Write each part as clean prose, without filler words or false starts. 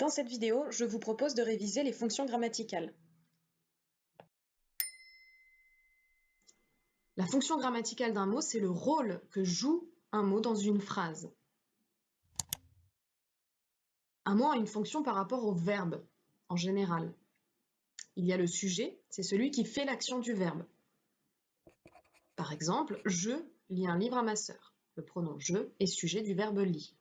Dans cette vidéo, je vous propose de réviser les fonctions grammaticales. La fonction grammaticale d'un mot, c'est le rôle que joue un mot dans une phrase. Un mot a une fonction par rapport au verbe, en général. Il y a le sujet, c'est celui qui fait l'action du verbe. Par exemple, je lis un livre à ma sœur. Le pronom je est sujet du verbe lit.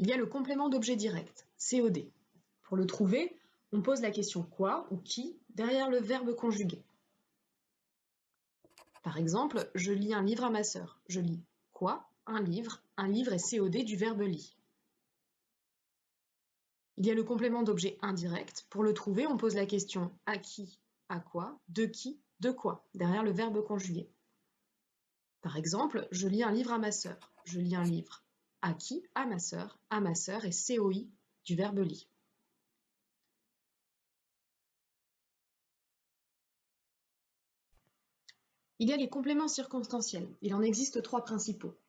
Il y a le complément d'objet direct, COD. Pour le trouver, on pose la question quoi ou qui derrière le verbe conjugué. Par exemple, je lis un livre à ma sœur. Je lis quoi? Un livre. Un livre est COD du verbe lit. Il y a le complément d'objet indirect. Pour le trouver, on pose la question à qui, à quoi, de quoi, derrière le verbe conjugué. Par exemple, je lis un livre à ma sœur. Je lis un livre à qui? À ma sœur est COI du verbe lit. Il y a les compléments circonstanciels. Il en existe 3 principaux.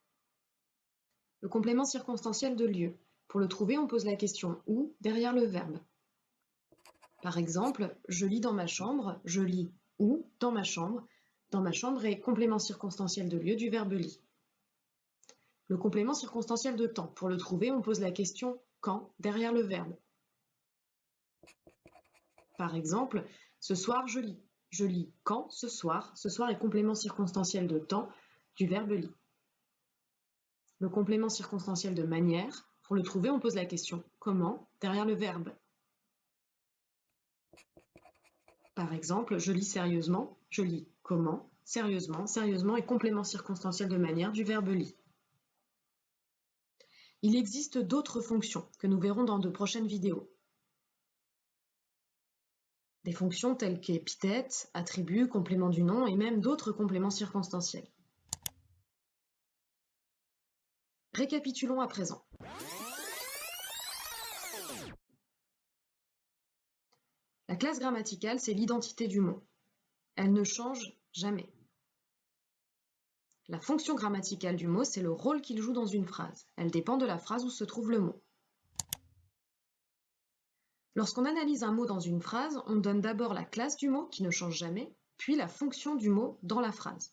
Le complément circonstanciel de lieu. Pour le trouver, on pose la question où derrière le verbe. Par exemple, je lis dans ma chambre, je lis où dans ma chambre. Dans ma chambre est complément circonstanciel de lieu du verbe lit. Le complément circonstanciel de temps. Pour le trouver, on pose la question quand derrière le verbe. Par exemple, ce soir je lis. Je lis quand ce soir. Ce soir est complément circonstanciel de temps du verbe lit. Le complément circonstanciel de manière. Pour le trouver, on pose la question comment derrière le verbe. Par exemple, je lis sérieusement, je lis comment, sérieusement, sérieusement est complément circonstanciel de manière du verbe lit. Il existe d'autres fonctions que nous verrons dans de prochaines vidéos. Des fonctions telles qu'épithète, attribut, complément du nom et même d'autres compléments circonstanciels. Récapitulons à présent. La classe grammaticale, c'est l'identité du mot. Elle ne change jamais. La fonction grammaticale du mot, c'est le rôle qu'il joue dans une phrase. Elle dépend de la phrase où se trouve le mot. Lorsqu'on analyse un mot dans une phrase, on donne d'abord la classe du mot, qui ne change jamais, puis la fonction du mot dans la phrase.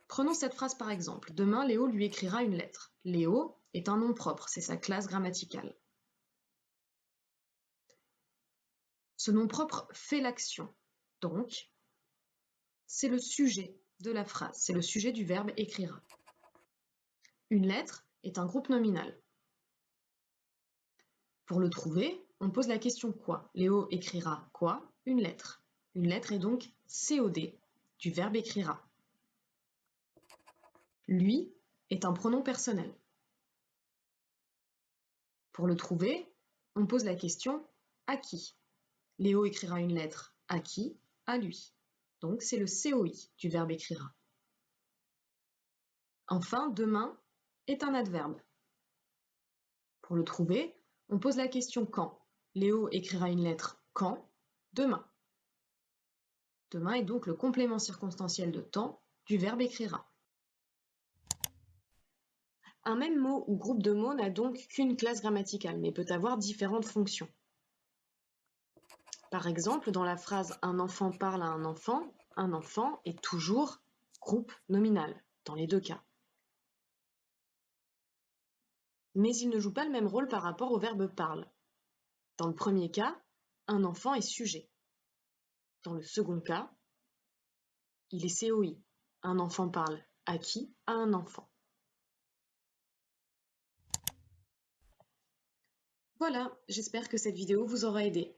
Prenons cette phrase par exemple. Demain, Léo lui écrira une lettre. Léo est un nom propre, c'est sa classe grammaticale. Ce nom propre fait l'action. Donc, c'est le sujet de la phrase, c'est le sujet du verbe écrira. Une lettre est un groupe nominal. Pour le trouver, on pose la question quoi? Léo écrira quoi? Une lettre. Une lettre est donc COD du verbe écrira. Lui est un pronom personnel. Pour le trouver, on pose la question à qui? Léo écrira une lettre à qui? À lui. Donc c'est le COI du verbe écrira. Enfin, demain est un adverbe. Pour le trouver, on pose la question quand? Léo écrira une lettre quand? Demain. Demain est donc le complément circonstanciel de temps du verbe écrira. Un même mot ou groupe de mots n'a donc qu'une classe grammaticale, mais peut avoir différentes fonctions. Par exemple, dans la phrase « un enfant parle à un enfant est toujours groupe nominal, dans les deux cas. Mais il ne joue pas le même rôle par rapport au verbe parle. Dans le premier cas, un enfant est sujet. Dans le second cas, il est COI. Un enfant parle à qui? À un enfant. Voilà, j'espère que cette vidéo vous aura aidé.